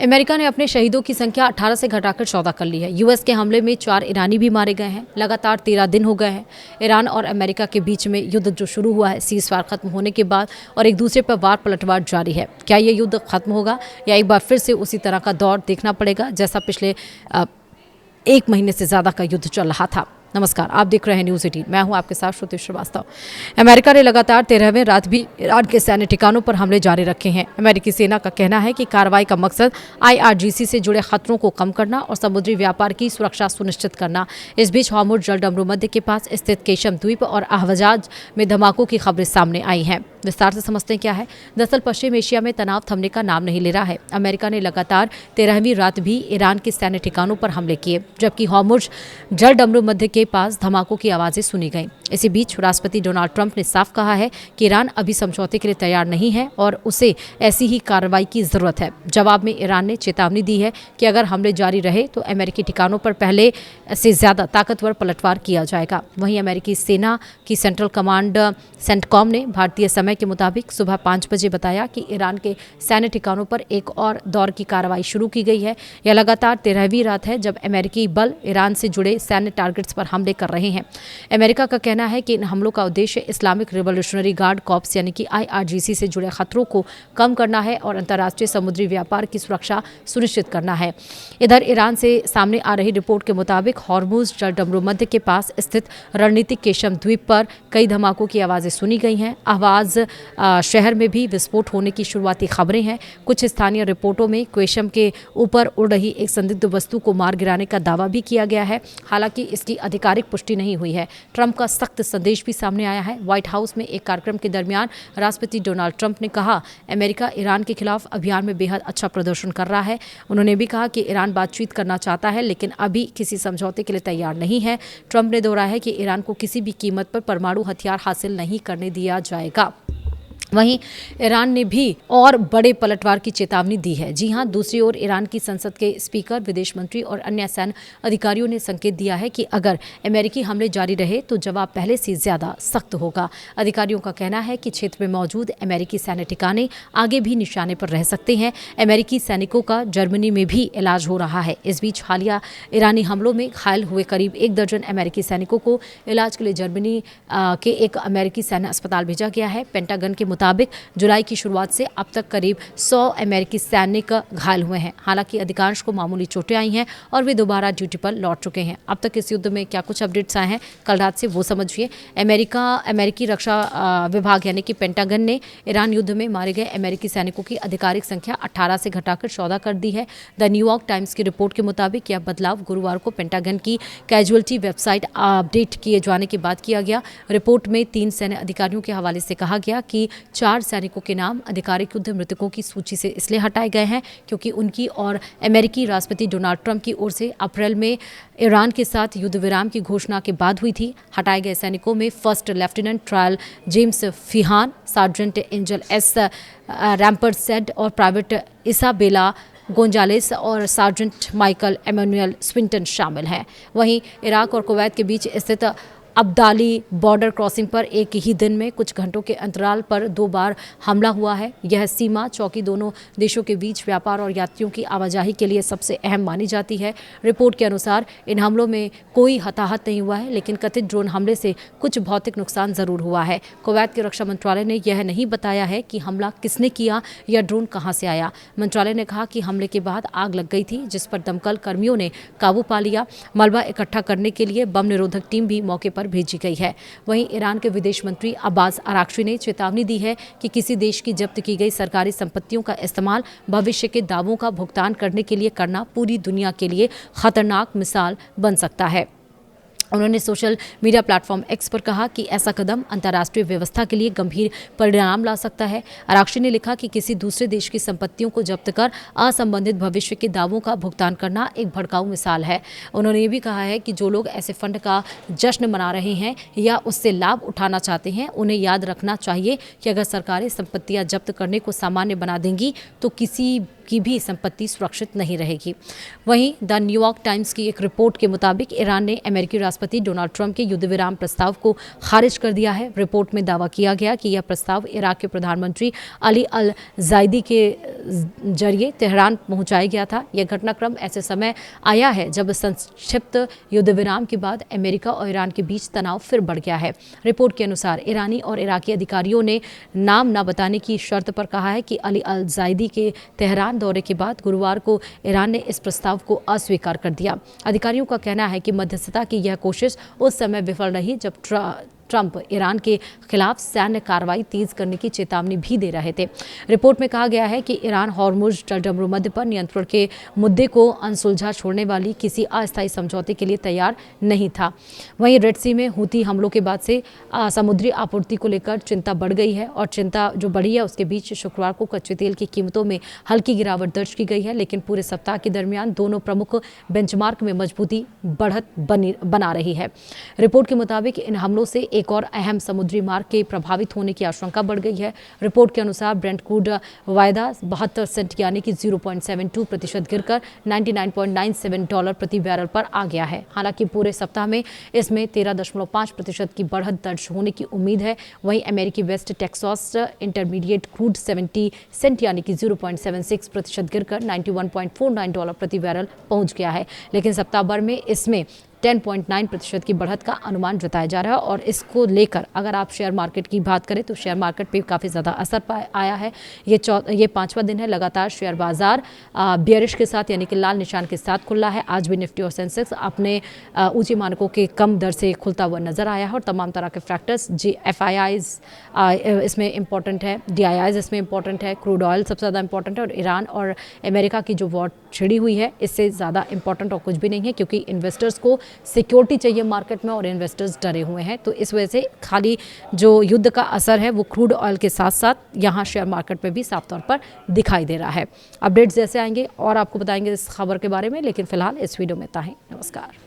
America ने अपने शहीदों की संख्या 18 से घटाकर 14 कर ली है। यूएस के हमले में 4 ईरानी भी मारे गए हैं। लगातार 13 दिन हो गए हैं ईरान और अमेरिका के बीच में युद्ध जो शुरू हुआ है सीज़फायर खत्म होने के बाद, और एक दूसरे पर वार पलटवार जारी है। क्या ये युद्ध खत्म होगा या एक बार फिर से उसी तरह का दौर देखना पड़ेगा जैसा पिछले 1 महीने से ज़्यादा का युद्ध चल रहा था। नमस्कार, आप देख रहे हैं न्यूज़ 18। मैं हूं आपके साथ श्रुति श्रीवास्तव। अमेरिका ने लगातार 13वें रात भी ईरान के सैन्य ठिकानों पर हमले जारी रखे हैं। अमेरिकी सेना का कहना है कि कार्रवाई का मकसद IRGC से जुड़े खतरों को कम करना और समुद्री व्यापार की सुरक्षा सुनिश्चित करना। इस बीच हॉर्मुज़ जलसंधि के पास स्थित केशम द्वीप और अहवाज में धमाकों की खबरें सामने आई हैं। विस्तार से समझते हैं क्या है। दरअसल पश्चिम एशिया में तनाव थमने का नाम नहीं ले रहा है। अमेरिका ने लगातार 13वीं रात भी ईरान के सैन्य ठिकानों पर हमले किए, जबकि हॉर्मुज़ जलसंधि के पास धमाकों की आवाजें सुनी गईं। इसी बीच राष्ट्रपति डोनाल्ड ट्रंप ने साफ कहा है कि ईरान अभी समझौते के लिए तैयार नहीं है और उसे ऐसी ही कार्रवाई की जरूरत है। जवाब में ईरान ने चेतावनी दी है कि अगर हमले जारी रहे तो अमेरिकी ठिकानों पर पहले से ज्यादा ताकतवर पलटवार किया जाएगा। वहीं अमेरिकी सेना की सेंट्रल कमांड सेंटकॉम ने भारतीय समय के मुताबिक सुबह 5 बजे बताया कि ईरान के सैन्य ठिकानों पर एक और दौर की कार्रवाई शुरू की गई है। यह लगातार 13वीं रात है जब अमेरिकी बल ईरान से जुड़े सैन्य टारगेट्स पर हमले कर रहे हैं। अमेरिका का कहना है कि इन हमलों का उद्देश्य इस्लामिक रिवॉल्यूशनरी गार्ड कॉर्प्स यानी कि IRGC से जुड़े खतरों को कम करना है और अंतर्राष्ट्रीय समुद्री व्यापार की सुरक्षा सुनिश्चित करना है। इधर ईरान से सामने आ रही रिपोर्ट के मुताबिक हॉर्मुज़ जलसंधि के पास स्थित रणनीतिक केशम द्वीप पर कई धमाकों की आवाजें सुनी गई हैं। अहवाज शहर में भी विस्फोट होने की शुरुआती खबरें हैं। कुछ स्थानीय रिपोर्टों में केशम के ऊपर उड़ रही एक संदिग्ध वस्तु को मार गिराने का दावा भी किया गया है। हालांकि इसकी आधिकारिक पुष्टि नहीं हुई है। ट्रंप का सख्त संदेश भी सामने आया है। व्हाइट हाउस में एक कार्यक्रम के दरमियान राष्ट्रपति डोनाल्ड ट्रंप ने कहा, अमेरिका ईरान के खिलाफ अभियान में बेहद अच्छा प्रदर्शन कर रहा है। उन्होंने भी कहा कि ईरान बातचीत करना चाहता है लेकिन अभी किसी समझौते के लिए तैयार नहीं है। ट्रंप ने दोहराया है कि ईरान को किसी भी कीमत पर परमाणु हथियार हासिल नहीं करने दिया जाएगा। वहीं ईरान ने भी और बड़े पलटवार की चेतावनी दी है। जी हां, दूसरी ओर ईरान की संसद के स्पीकर, विदेश मंत्री और अन्य सैन्य अधिकारियों ने संकेत दिया है कि अगर अमेरिकी हमले जारी रहे तो जवाब पहले से ज्यादा सख्त होगा। अधिकारियों का कहना है कि क्षेत्र में मौजूद अमेरिकी सैन्य ठिकाने आगे भी निशाने पर रह सकते हैं। अमेरिकी सैनिकों का जर्मनी में भी इलाज हो रहा है। इस बीच हालिया ईरानी हमलों में घायल हुए करीब 1 दर्जन अमेरिकी सैनिकों को इलाज के लिए जर्मनी के एक अमेरिकी सैन्य अस्पताल भेजा गया है। पेंटागन के मुताबिक जुलाई की शुरुआत से अब तक करीब 100 अमेरिकी सैनिक घायल हुए हैं। हालांकि अधिकांश को मामूली चोटें आई हैं और वे दोबारा ड्यूटी पर लौट चुके हैं। अब तक इस युद्ध में क्या कुछ अपडेट्स आए हैं कल रात से, वो समझिए। अमेरिकी रक्षा विभाग यानी कि पेंटागन ने ईरान युद्ध में मारे गए अमेरिकी सैनिकों की आधिकारिक संख्या 18 से घटाकर 14 कर दी है। द न्यूयॉर्क टाइम्स की रिपोर्ट के मुताबिक यह बदलाव गुरुवार को पेंटागन की कैजुअल्टी वेबसाइट अपडेट किए जाने के बाद किया गया। रिपोर्ट में 3 सैन्य अधिकारियों के हवाले से कहा गया कि 4 सैनिकों के नाम आधिकारिक युद्ध मृतकों की सूची से इसलिए हटाए गए हैं क्योंकि उनकी और अमेरिकी राष्ट्रपति डोनाल्ड ट्रंप की ओर से अप्रैल में ईरान के साथ युद्ध विराम की घोषणा के बाद हुई थी। हटाए गए सैनिकों में first lieutenant Trial James Feehan, sergeant Angel S Rampersad और प्राइवेट इसाबेला गोंजालेस और सार्जेंट माइकल एमेनुअल स्विंटन शामिल हैं। वहीं इराक और कुवैत के बीच स्थित अब्दाली बॉर्डर क्रॉसिंग पर एक ही दिन में कुछ घंटों के अंतराल पर 2 बार हमला हुआ है। यह सीमा चौकी दोनों देशों के बीच व्यापार और यात्रियों की आवाजाही के लिए सबसे अहम मानी जाती है। रिपोर्ट के अनुसार इन हमलों में कोई हताहत नहीं हुआ है, लेकिन कथित ड्रोन हमले से कुछ भौतिक नुकसान जरूर हुआ है। कुवैत के रक्षा मंत्रालय ने यह नहीं बताया है कि हमला किसने किया या ड्रोन कहां से आया। मंत्रालय ने कहा कि हमले के बाद आग लग गई थी, जिस पर दमकल कर्मियों ने काबू पा लिया। मलबा इकट्ठा करने के लिए बम निरोधक टीम भी मौके पर भेजी गई है। वहीं ईरान के विदेश मंत्री अब्बास अराक्ची ने चेतावनी दी है कि किसी देश की जब्त की गई सरकारी संपत्तियों का इस्तेमाल भविष्य के दावों का भुगतान करने के लिए करना पूरी दुनिया के लिए खतरनाक मिसाल बन सकता है। उन्होंने सोशल मीडिया प्लेटफॉर्म एक्स पर कहा कि ऐसा कदम अंतर्राष्ट्रीय व्यवस्था के लिए गंभीर परिणाम ला सकता है। आराक्ची ने लिखा कि किसी दूसरे देश की संपत्तियों को जब्त कर असंबंधित भविष्य के दावों का भुगतान करना एक भड़काऊ मिसाल है। उन्होंने ये भी कहा है कि जो लोग ऐसे फंड का जश्न मना रहे हैं या उससे लाभ उठाना चाहते हैं, उन्हें याद रखना चाहिए कि अगर सरकारें संपत्तियां जब्त करने को सामान्य बना देंगी तो किसी की भी संपत्ति सुरक्षित नहीं रहेगी। वहीं द न्यूयॉर्क टाइम्स की एक रिपोर्ट के मुताबिक ईरान ने अमेरिकी राष्ट्रपति डोनाल्ड ट्रंप के युद्ध विराम प्रस्ताव को खारिज कर दिया है। रिपोर्ट में दावा किया गया कि यह प्रस्ताव इराक के प्रधानमंत्री अली अल जायदी के जरिए तेहरान पहुंचाया गया था। यह घटनाक्रम ऐसे समय आया है जब संक्षिप्त युद्ध विराम के बाद अमेरिका और ईरान के बीच तनाव फिर बढ़ गया है। रिपोर्ट के अनुसार ईरानी और इराकी अधिकारियों ने नाम न बताने की शर्त पर कहा है कि अली अल जायदी के तेहरान दौरे के बाद गुरुवार को ईरान ने इस प्रस्ताव को अस्वीकार कर दिया। अधिकारियों का कहना है कि मध्यस्थता की यह कोशिश उस समय विफल रही जब ट्रंप ईरान के खिलाफ सैन्य कार्रवाई तेज करने की चेतावनी भी दे रहे थे। रिपोर्ट में कहा गया है कि ईरान हॉर्मुज जलसंधि पर नियंत्रण के मुद्दे को अनसुलझा छोड़ने वाली किसी अस्थायी समझौते के लिए तैयार नहीं था। वहीं रेड सी में हूती हमलों के बाद से समुद्री आपूर्ति को लेकर चिंता बढ़ गई है और चिंता जो बढ़ी है उसके बीच शुक्रवार को कच्चे तेल की कीमतों में हल्की गिरावट दर्ज की गई है, लेकिन पूरे सप्ताह के दरमियान दोनों प्रमुख बेंचमार्क में मजबूती बढ़त बना रही है। रिपोर्ट के मुताबिक इन हमलों से एक और अहम समुद्री मार्ग के प्रभावित होने की आशंका बढ़ गई है। रिपोर्ट के अनुसार ब्रेंट क्रूड वायदा 72 सेंट यानी कि 0.72% गिरकर $99.97 प्रति बैरल पर आ गया है। हालांकि पूरे सप्ताह में इसमें 13.5% की बढ़त दर्ज होने की उम्मीद है। वहीं अमेरिकी West Texas Intermediate crude 70 cent यानी कि 0.76% गिरकर $91.49 प्रति बैरल पहुंच गया है, लेकिन सप्ताह भर में इसमें 10.9% की बढ़त का अनुमान जताया जा रहा है। और इसको लेकर अगर आप शेयर मार्केट की बात करें तो शेयर मार्केट पे काफ़ी ज़्यादा असर आया है। ये 5वां दिन है लगातार शेयर बाजार बियरिश के साथ यानी कि लाल निशान के साथ खुला है। आज भी निफ्टी और सेंसेक्स अपने ऊंचे मानकों के कम दर से खुलता हुआ नजर आया है और तमाम तरह के फैक्टर्स FIIs इसमें इंपॉर्टेंट है, DIIs इसमें इंपॉर्टेंट है, क्रूड ऑयल सबसे ज़्यादा इंपॉर्टेंट है और ईरान और अमेरिका की जो वॉर छिड़ी हुई है इससे ज़्यादा इंपॉर्टेंट और कुछ भी नहीं है, क्योंकि इन्वेस्टर्स को सिक्योरिटी चाहिए मार्केट में और इन्वेस्टर्स डरे हुए हैं। तो इस वजह से खाली जो युद्ध का असर है वो क्रूड ऑयल के साथ साथ यहाँ शेयर मार्केट में भी साफ तौर पर दिखाई दे रहा है। अपडेट्स जैसे आएंगे और आपको बताएंगे इस खबर के बारे में, लेकिन फिलहाल इस वीडियो में इतना ही। नमस्कार।